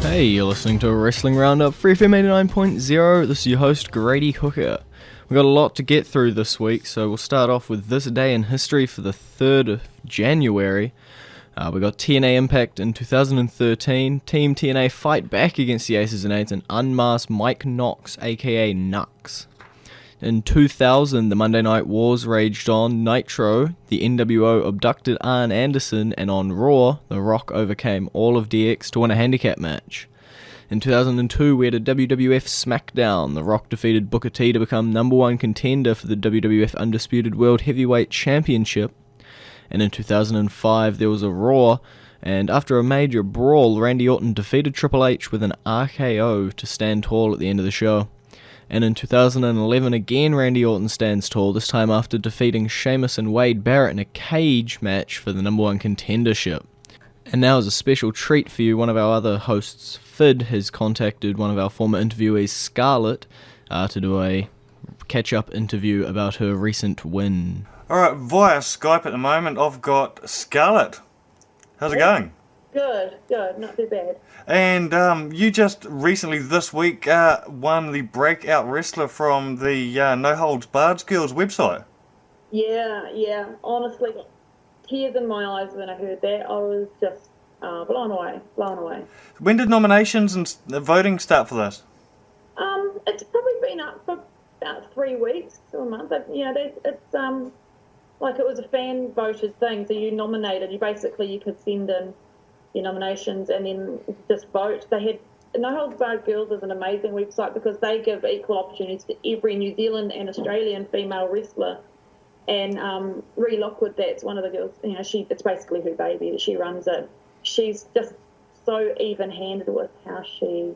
Hey, you're listening to Wrestling Roundup, FreeFM 89.0. This is your host, Grady Hooker. We've got a lot to get through this week, so we'll start off with this day in history for the 3rd of January. We got TNA Impact in 2013. Team TNA fight back against the Aces and Eights and unmask Mike Knox, aka Nux. In 2000, the Monday Night Wars raged on Nitro. The NWO abducted Arn Anderson, and on Raw, The Rock overcame all of DX to win a handicap match. In 2002, we had a WWF SmackDown. The Rock defeated Booker T to become #1 contender for the WWF Undisputed World Heavyweight Championship. And in 2005, there was a Raw, and after a major brawl, Randy Orton defeated Triple H with an RKO to stand tall at the end of the show. And in 2011, again Randy Orton stands tall, this time after defeating Sheamus and Wade Barrett in a cage match for the #1 contendership. And now, as a special treat for you, one of our other hosts, Phid, has contacted one of our former interviewees, Scarlett, to do a catch-up interview about her recent win. Alright, via Skype at the moment, I've got Scarlett. How's it going? Good, not too bad. And you just recently this week won the Breakout Wrestler from the No Holds Barred Girls website. Yeah, honestly, tears in my eyes when I heard that. I was just blown away. When did nominations and voting start for this? It's probably been up for about 3 weeks to a month. It's like it was a fan voted thing, so you nominated, you could send in your nominations and then just vote. They had No Holds Barred Girls is an amazing website because they give equal opportunities to every New Zealand and Australian female wrestler. And Ree Lockwood, that's one of the girls. It's basically her baby that she runs it. She's just so even-handed with how she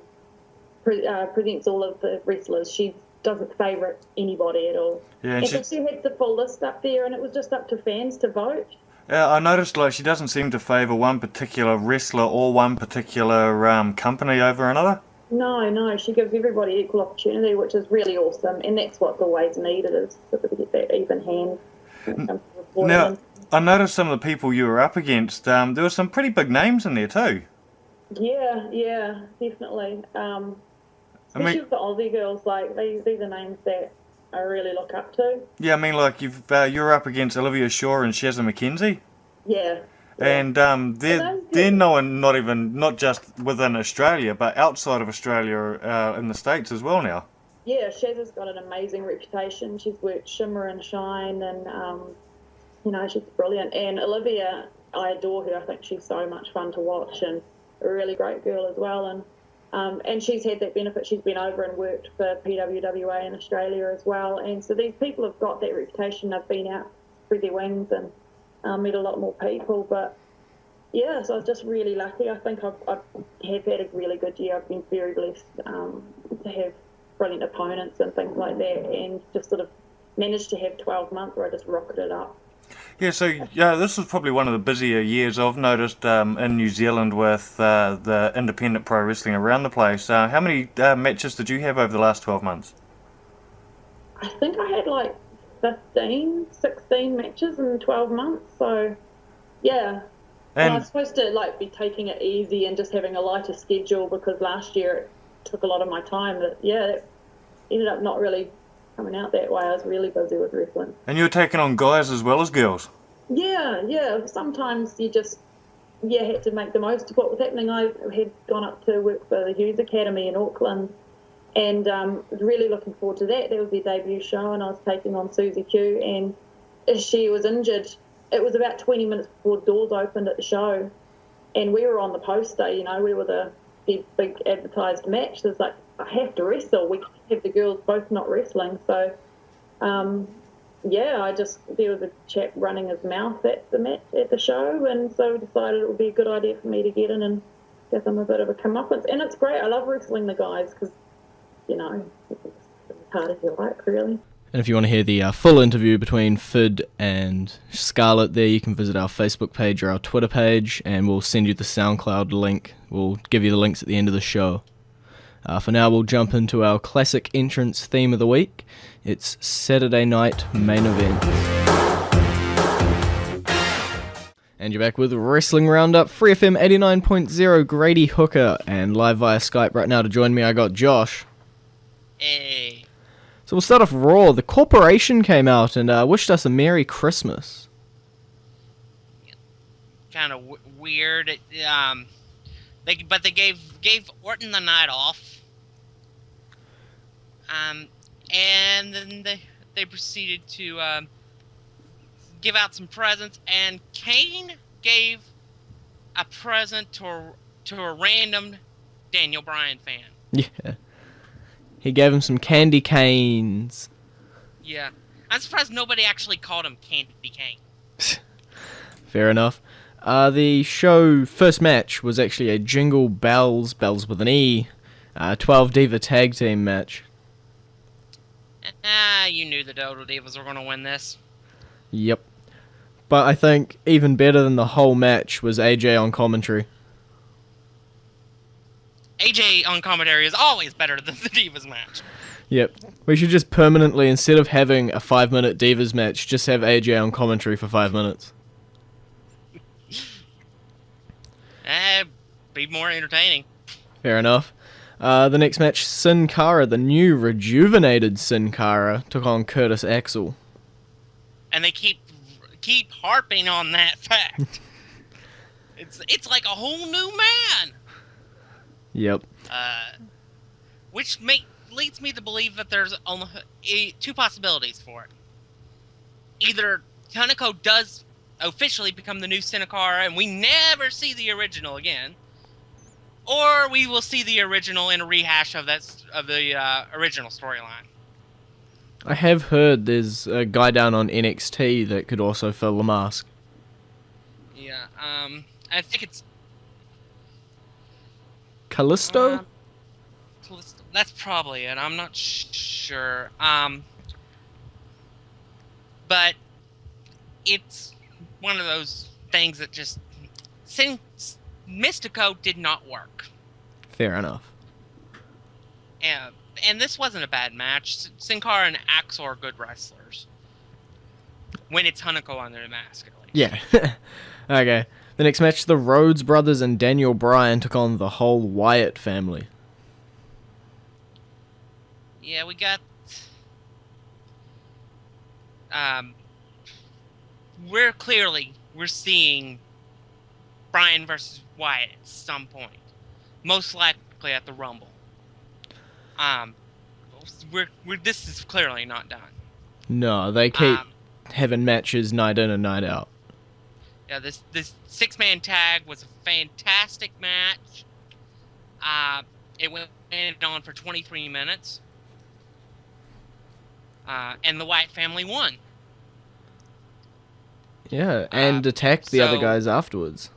presents all of the wrestlers. She doesn't favourite anybody at all. Yeah, and she had the full list up there, and it was just up to fans to vote. Yeah, I noticed she doesn't seem to favour one particular wrestler or one particular company over another. No, she gives everybody equal opportunity, which is really awesome, and that's what's always needed, is to get that even hand. Now, I noticed some of the people you were up against, there were some pretty big names in there too. Yeah, definitely. Especially with the Aussie girls, these are names that I really look up to. Yeah, you're up against Olivia Shaw and Shazza McKenzie. Yeah. And they're known not just within Australia, but outside of Australia in the States as well now. Yeah, Shazza's got an amazing reputation. She's worked Shimmer and Shine, and she's brilliant. And Olivia, I adore her. I think she's so much fun to watch and a really great girl as well. And she's had that benefit. She's been over and worked for PWWA in Australia as well. And so these people have got that reputation. They've been out, spread their wings, and met a lot more people. But yeah, so I was just really lucky. I think I have had a really good year. I've been very blessed to have brilliant opponents and things like that, and just sort of managed to have 12 months where I just rocketed up. Yeah, so this was probably one of the busier years I've noticed in New Zealand with the independent pro wrestling around the place. How many matches did you have over the last 12 months? I think I had 15, 16 matches in 12 months, so yeah. And I was supposed to be taking it easy and just having a lighter schedule because last year it took a lot of my time, but it ended up not really coming out that way. I was really busy with wrestling. And you were taking on guys as well as girls? Yeah. Sometimes you just had to make the most of what was happening. I had gone up to work for the Hughes Academy in Auckland and was really looking forward to that. That was their debut show, and I was taking on Susie Q, and she was injured. It was about 20 minutes before doors opened at the show, and we were on the poster, we were the big advertised match. There's I have to wrestle. We can't have the girls both not wrestling. So, there was a chap running his mouth at the show, and so we decided it would be a good idea for me to get in and give them a bit of a comeuppance. And it's great. I love wrestling the guys because, it's part of your life, really. And if you want to hear the full interview between Phid and Scarlett there, you can visit our Facebook page or our Twitter page, and we'll send you the SoundCloud link. We'll give you the links at the end of the show. For now, we'll jump into our classic entrance theme of the week. It's Saturday Night Main Event. And you're back with Wrestling Roundup, FreeFM 89.0, Grady Hooker, and live via Skype right now to join me I got Josh. Hey. So we'll start off Raw. The Corporation came out and wished us a Merry Christmas. Kind of weird. They gave Orton the night off. And then they proceeded to give out some presents, and Kane gave a present to a random Daniel Bryan fan. Yeah. He gave him some candy canes. Yeah. I'm surprised nobody actually called him Candy Cane. Fair enough. The show first match was actually a Jingle Bells with an E, 12 Diva tag team match. You knew the Total Divas were going to win this. Yep. But I think even better than the whole match was AJ on commentary. AJ on commentary is always better than the Divas match. Yep. We should just permanently, instead of having a 5-minute Divas match, just have AJ on commentary for 5 minutes. Be more entertaining. Fair enough. The next match, Sin Cara, the new rejuvenated Sin Cara, took on Curtis Axel. And they keep harping on that fact. It's like a whole new man. Yep. Which leads me to believe that there's only two possibilities for it. Either Hanako does officially become the new Sin Cara and we never see the original again, or we will see the original in a rehash of the original storyline. I have heard there's a guy down on NXT that could also fill the mask. Yeah, I think it's Callisto? That's probably it. I'm not sure. But it's one of those things that just Mystico did not work. Fair enough. And this wasn't a bad match. Sin Cara and Axel are good wrestlers. When it's Hanako on their mask, at least. Yeah. Okay. The next match, the Rhodes Brothers and Daniel Bryan took on the whole Wyatt family. Yeah, we got... We're seeing Bryan versus Wyatt at some point. Most likely at the Rumble. This is clearly not done. No, they keep having matches night in and night out. Yeah, this 6-man tag was a fantastic match. It went on for 23 minutes. And the Wyatt family won. Yeah, and attacked the other guys afterwards.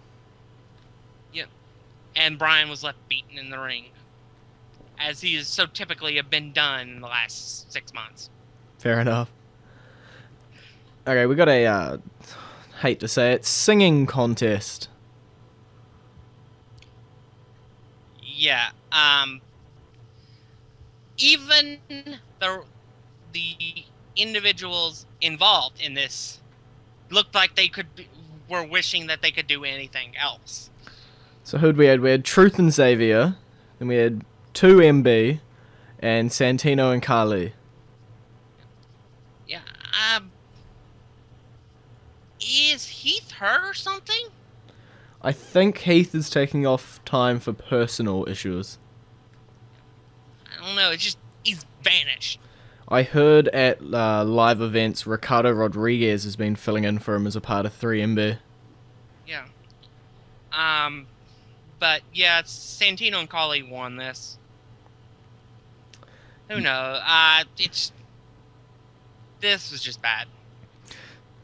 Yep. And Bryan was left beaten in the ring, as he has so typically have been done in the last 6 months. Fair enough. Okay, we got a, hate to say it, singing contest. Yeah, even the individuals involved in this looked like they were wishing that they could do anything else. So who'd we had? We had Truth and Xavier, then we had 2MB, and Santino and Kali. Yeah, is Heath hurt or something? I think Heath is taking off time for personal issues. I don't know, he's vanished. I heard at live events Ricardo Rodriguez has been filling in for him as a part of 3MB. Yeah. But yeah, Santino and Kali won this. Who knows? This was just bad.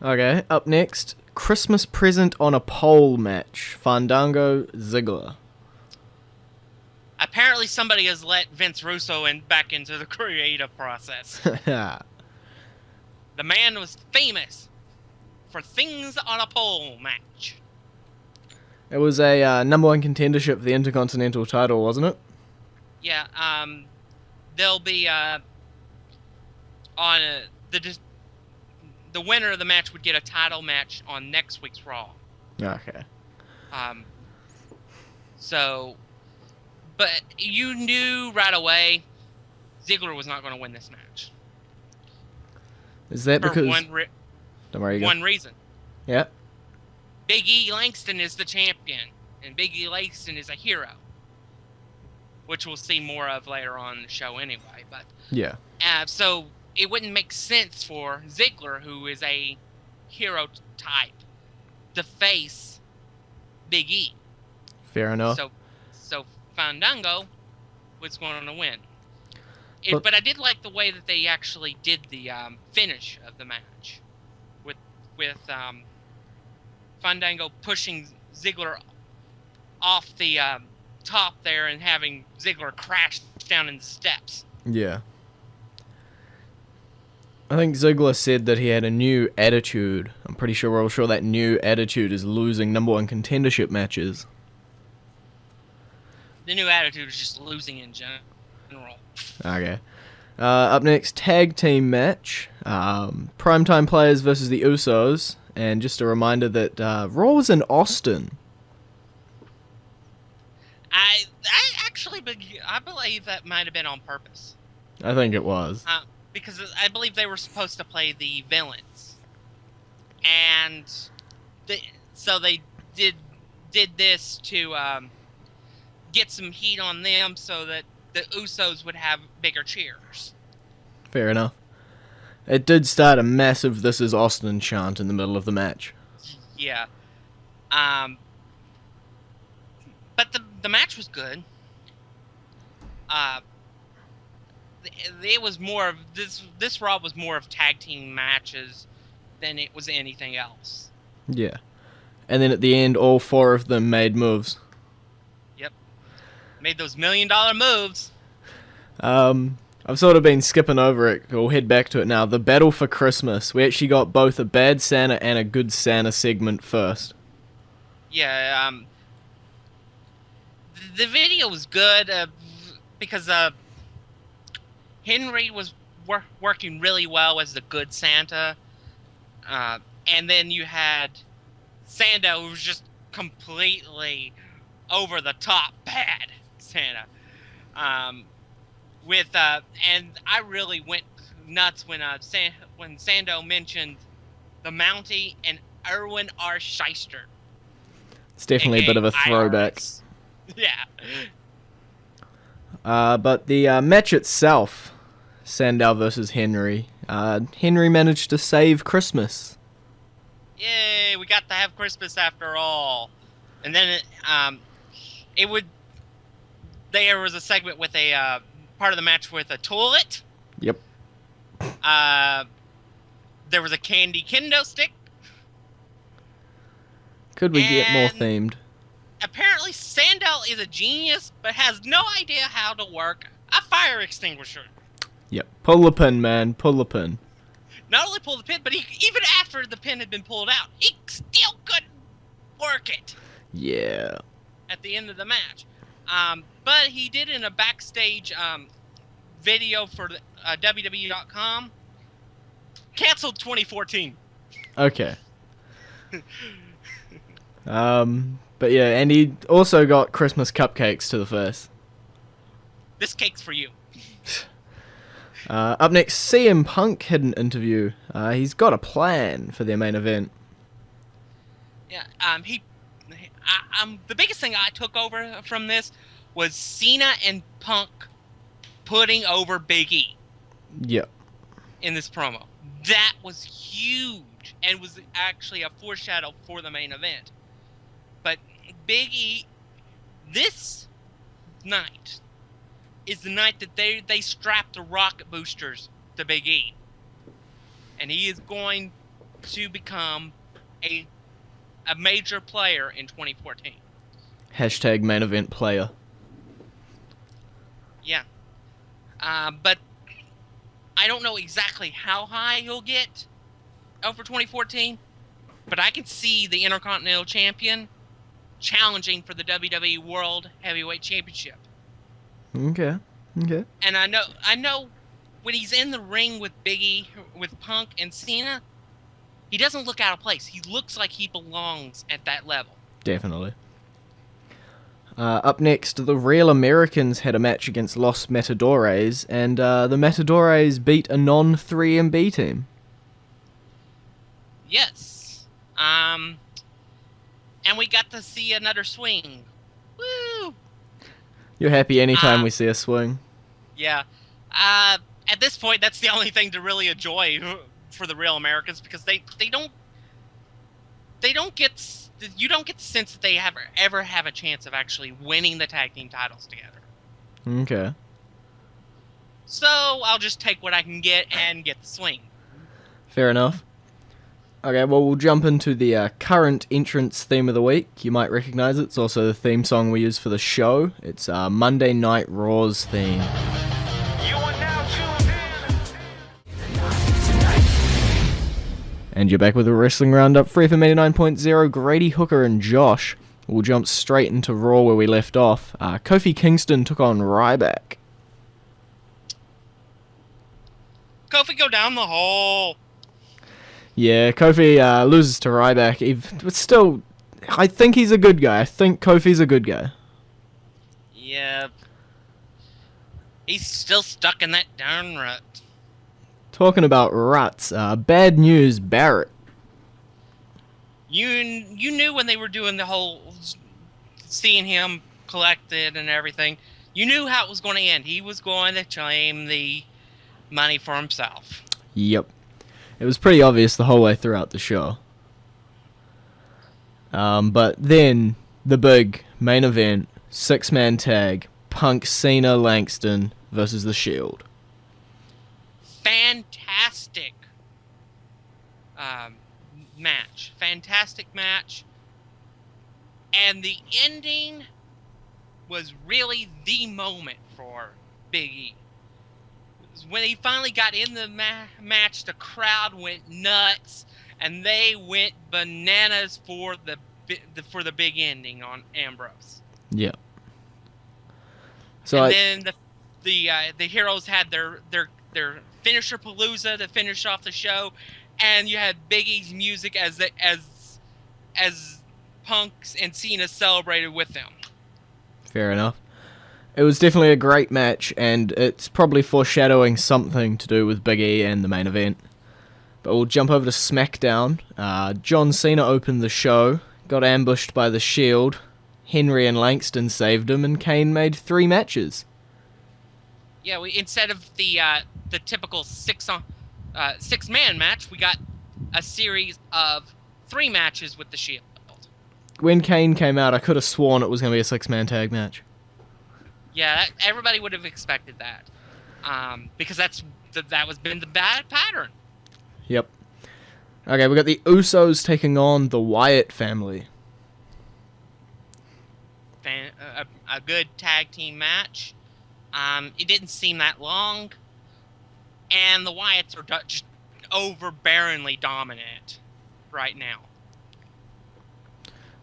Okay, up next, Christmas Present on a Pole match. Fandango Ziggler. Apparently somebody has let Vince Russo back into the creative process. The man was famous for things on a pole match. It was a number one contendership for the Intercontinental title, wasn't it? Yeah, they'll be the winner of the match would get a title match on next week's Raw. Okay. So, but you knew right away Ziggler was not going to win this match. Is that For because... Don't worry, you go. one reason. Yeah. Big E Langston is the champion, and Big E Langston is a hero, which we'll see more of later on in the show anyway. But Yeah. so it wouldn't make sense for Ziggler, who is a hero type, to face Big E. Fair enough. So Fandango was going to win. But- But I did like the way that they actually did the finish of the match, with Fandango pushing Ziggler off the top there and having Ziggler crash down in the steps. Yeah. I think Ziggler said that he had a new attitude. I'm pretty sure we're all sure that new attitude is losing number one contendership matches. The new attitude is just losing in general. Okay. Up next, tag team match. Primetime Players versus the Usos. And just a reminder that Raw was in Austin. I believe that might have been on purpose. I think it was. Because I believe they were supposed to play the villains. And so they did this to get some heat on them so that the Usos would have bigger cheers. Fair enough. It did start a massive "This is Austin" chant in the middle of the match. Yeah. But the match was good. It was more of this Raw was more of tag team matches than it was anything else. Yeah. And then at the end, all four of them made moves. Yep. Made those $1 million moves. I've sort of been skipping over it. We'll head back to it now. The Battle for Christmas. We actually got both a bad Santa and a good Santa segment first. Yeah, the video was good because Henry was working really well as the good Santa. And then you had Sando, who was just completely over the top bad Santa. And I really went nuts when Sando mentioned the Mountie and Erwin R. Shyster. It's definitely a bit of a throwback. IRS. Yeah. But the match itself, Sandow versus Henry. Henry managed to save Christmas. Yay, we got to have Christmas after all. And then there was a segment with a part of the match with a toilet. Yep. There was a candy kendo stick. Could we get more And- themed? Apparently, Sandel is a genius, but has no idea how to work a fire extinguisher. Yep. Pull the pin, man. Pull the pin. Not only pulled the pin, but even after the pin had been pulled out, he still couldn't work it Yeah. at the end of the match. But he did in a backstage video for WWE.com. Canceled 2014. Okay. But yeah, and he also got Christmas cupcakes to the face. This cake's for you. Up next, CM Punk had an interview. He's got a plan for their main event. Yeah. The biggest thing I took over from this was Cena and Punk putting over Big E Yep. in this promo. That was huge and was actually a foreshadow for the main event. But Big E, this night is the night that they strapped the rocket boosters to Big E. And he is going to become a major player in 2014. Hashtag main event player. Yeah. But I don't know exactly how high he'll get over 2014, but I can see the Intercontinental Champion challenging for the WWE World Heavyweight Championship. Okay. And I know when he's in the ring with Big E, with Punk and Cena, he doesn't look out of place. He looks like he belongs at that level. Definitely. Up next, the Real Americans had a match against Los Matadores, and the Matadores beat a non-3MB team. Yes. And we got to see another swing. Woo! You're happy anytime we see a swing. Yeah. At this point, that's the only thing to really enjoy for the Real Americans, because they don't get, you don't get the sense that they ever have a chance of actually winning the tag team titles together. Okay. So I'll just take what I can get and get the swing. Fair enough. Okay, well, we'll jump into the current entrance theme of the week. You might recognize it. It's also the theme song we use for the show. It's Monday Night Raw's theme. You are now tuned in. And you're back with the Wrestling Roundup, FreeFM 89.0, Grady, Hooker, and Josh. We'll jump straight into Raw where we left off. Kofi Kingston took on Ryback. Kofi, go down the hole. Yeah, Kofi loses to Ryback, but still, I think he's a good guy. I think Kofi's a good guy. Yeah. He's still stuck in that darn rut. Talking about ruts, bad news, Barrett. You knew when they were doing the whole seeing him collected and everything, you knew how it was going to end. He was going to claim the money for himself. Yep. It was pretty obvious the whole way throughout the show. But then, the big main event, 6-man tag, Punk, Cena, Langston versus The Shield. Fantastic match. Fantastic match. And the ending was really the moment for Big E. When he finally got in the match, the crowd went nuts, and they went bananas for the big ending on Ambrose. Yep. And then the heroes had their finisher palooza to finish off the show, and you had Big E's music as Punk's and Cena celebrated with them. Fair enough. It was definitely a great match, and it's probably foreshadowing something to do with Big E and the main event. But we'll jump over to SmackDown. John Cena opened the show, got ambushed by The Shield, Henry and Langston saved him, and Kane made 3 matches. Yeah, instead of the typical 6-man match, we got a series of 3 matches with The Shield. When Kane came out, I could have sworn it was going to be a 6-man tag match. Yeah, everybody would have expected that, because that was been the bad pattern. Yep. Okay, we got the Usos taking on the Wyatt family. A good tag team match. It didn't seem that long, and the Wyatts are just overbearingly dominant right now.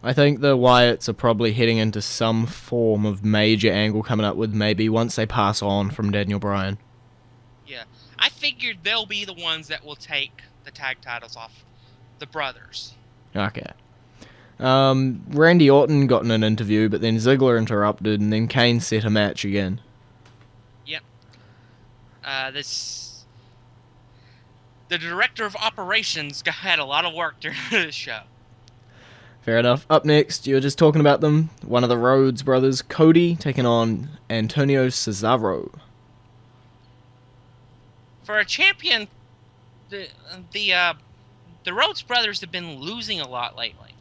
I think the Wyatts are probably heading into some form of major angle coming up with maybe once they pass on from Daniel Bryan. Yeah, I figured they'll be the ones that will take the tag titles off the brothers. Okay. Randy Orton got in an interview, but then Ziggler interrupted, and then Kane set a match again. Yep. The director of operations had a lot of work during this show. Fair enough. Up next, you were just talking about them. One of the Rhodes brothers, Cody, taking on Antonio Cesaro. For a champion, the Rhodes brothers have been losing a lot lately,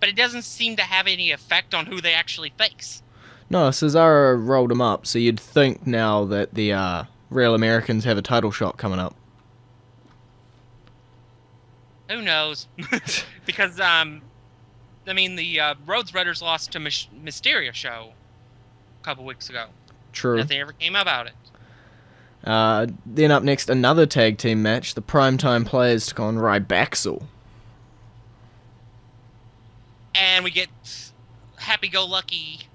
but it doesn't seem to have any effect on who they actually face. No, Cesaro rolled him up, so you'd think now that the Real Americans have a title shot coming up. Who knows? Because the Rhodes brothers lost to Mysterio show a couple weeks ago. True. Nothing ever came about it. Then up next, another tag team match. The Primetime Players took on Rybaxel. And we get happy-go-lucky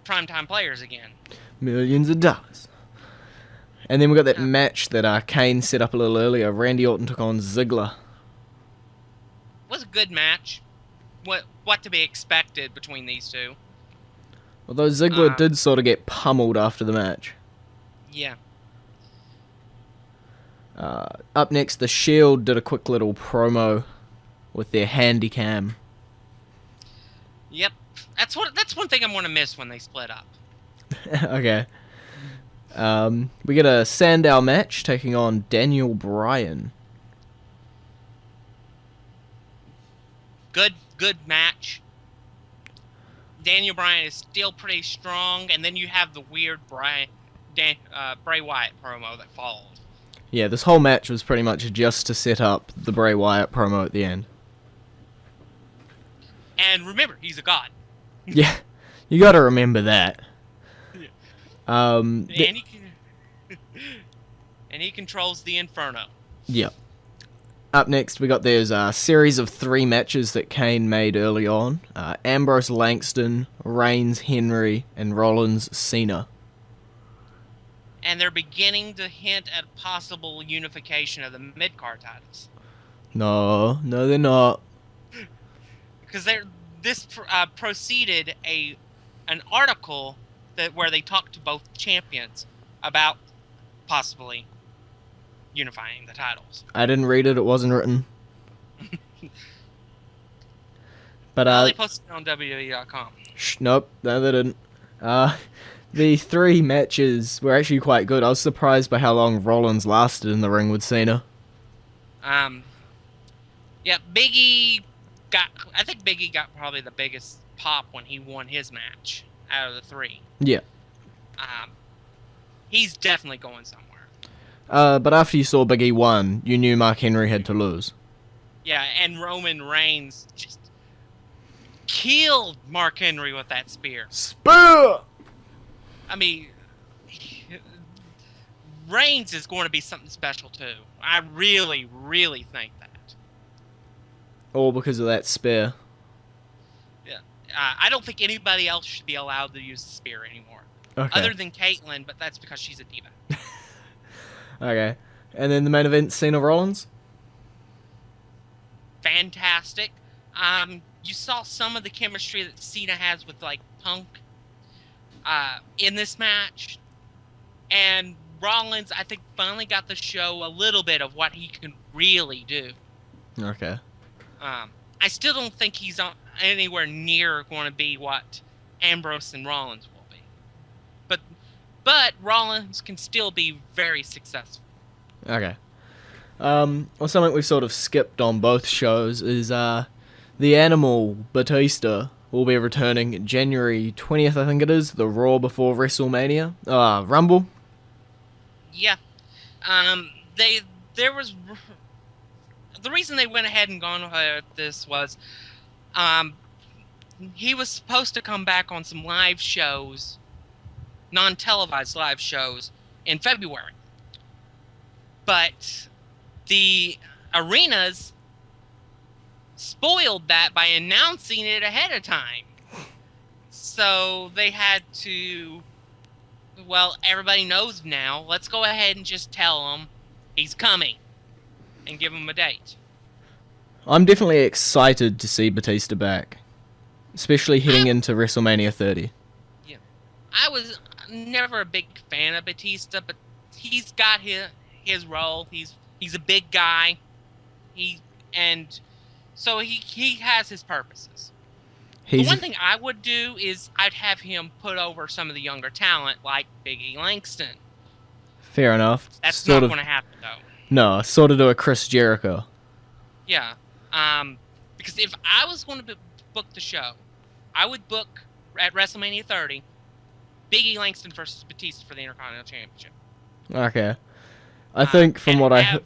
Primetime Players again. Millions of dollars. And then we got that match that Kane set up a little earlier. Randy Orton took on Ziggler. was a good match. What to be expected between these two? Although Ziggler did sort of get pummeled after the match. Yeah. Up next, the Shield did a quick little promo with their handy cam. Yep. That's one thing I'm gonna miss when they split up. Okay. We get a Sandow match taking on Daniel Bryan. Good match. Daniel Bryan is still pretty strong, and then you have the weird Bray Wyatt promo that followed. Yeah, this whole match was pretty much just to set up the Bray Wyatt promo at the end. And remember, he's a god. Yeah, you gotta remember that. And he controls the Inferno. Yep. Up next, we got there's a series of 3 matches that Kane made early on. Ambrose Langston, Reigns Henry, and Rollins Cena. And they're beginning to hint at possible unification of the mid-card titles. No, they're not. Because this preceded an article where they talked to both champions about possibly unifying the titles. I didn't read it, it wasn't written. But they posted it on WWE.com. Nope, no they didn't. The 3 matches were actually quite good. I was surprised by how long Rollins lasted in the ring with Cena. Yeah, I think Big E got probably the biggest pop when he won his match out of the 3. Yeah. He's definitely going somewhere. But after you saw Big E won, you knew Mark Henry had to lose. Yeah, and Roman Reigns just killed Mark Henry with that spear. Spear! I mean, Reigns is going to be something special too. I really, really think that. All because of that spear. Yeah, I don't think anybody else should be allowed to use the spear anymore. Okay. Other than Caitlyn, but that's because she's a diva. Okay. And then the main event, Cena Rollins? Fantastic. You saw some of the chemistry that Cena has with, like, Punk in this match. And Rollins, I think, finally got to show a little bit of what he can really do. Okay. I still don't think he's anywhere near going to be what Ambrose and Rollins will be. But Rollins can still be very successful. Okay. Well, something we've sort of skipped on both shows is the Animal Batista will be returning January 20th, I think it is, the Raw before WrestleMania. Rumble. Yeah. There was... The reason they went ahead and gone with this was he was supposed to come back on some live shows, non-televised live shows, in February. But the arenas spoiled that by announcing it ahead of time. So they had to... Well, everybody knows now. Let's go ahead and just tell him he's coming. And give him a date. I'm definitely excited to see Batista back. Especially heading into WrestleMania 30. Yeah. I was never a big fan of Batista, but he's got his role. He's a big guy. So he has his purposes. The one thing I would do is I'd have him put over some of the younger talent like Big E Langston. Fair enough. That's not going to happen, though. No, sort of do a Chris Jericho. Yeah. Because if I was going to book the show, I would book at WrestleMania 30 Big E Langston versus Batista for the Intercontinental Championship. Okay. I think from what I heard...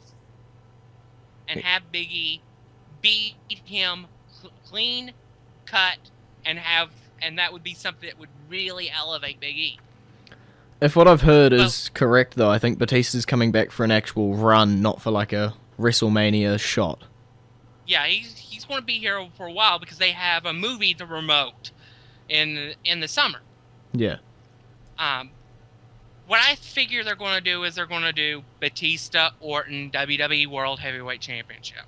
And have Big E beat him clean, cut, and that would be something that would really elevate Big E. If what I've heard is correct, though, I think Batista's coming back for an actual run, not for like a WrestleMania shot. Yeah, he's going to be here for a while because they have a movie, The Remote, in the summer. Yeah. What I figure they're going to do is they're going to do Batista Orton WWE World Heavyweight Championship.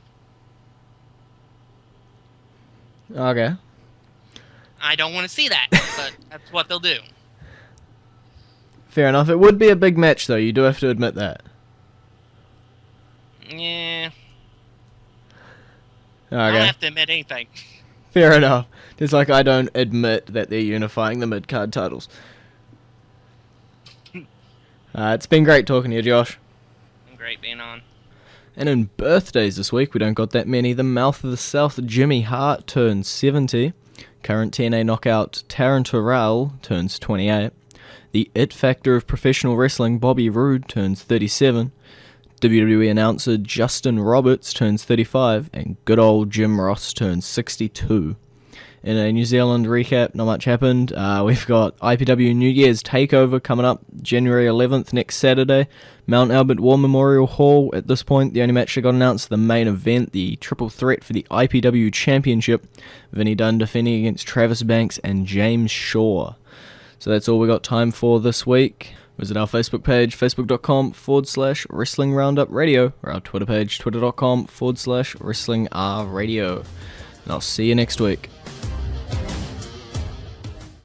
Okay. I don't want to see that, but that's what they'll do. Fair enough. It would be a big match, though. You do have to admit that. Yeah. I Okay. don't have to admit anything. Fair enough. Just like I don't admit that they're unifying the mid-card titles. It's been great talking to you, Josh. Great being on. And in birthdays this week, we don't got that many. The Mouth of the South, Jimmy Hart, turns 70. Current TNA knockout Taryn Terrell turns 28. The It Factor of professional wrestling, Bobby Roode, turns 37. WWE announcer Justin Roberts turns 35. And good old Jim Ross turns 62. In a New Zealand recap, not much happened. We've got IPW New Year's Takeover coming up January 11th, next Saturday. Mount Albert War Memorial Hall. At this point, the only match that got announced, the main event, the triple threat for the IPW Championship. Vinny Dunn defending against Travis Banks and James Shaw. So that's all we got time for this week. Visit our Facebook page, facebook.com/Wrestling Roundup Radio, or our Twitter page, twitter.com/Wrestling R Radio. And I'll see you next week.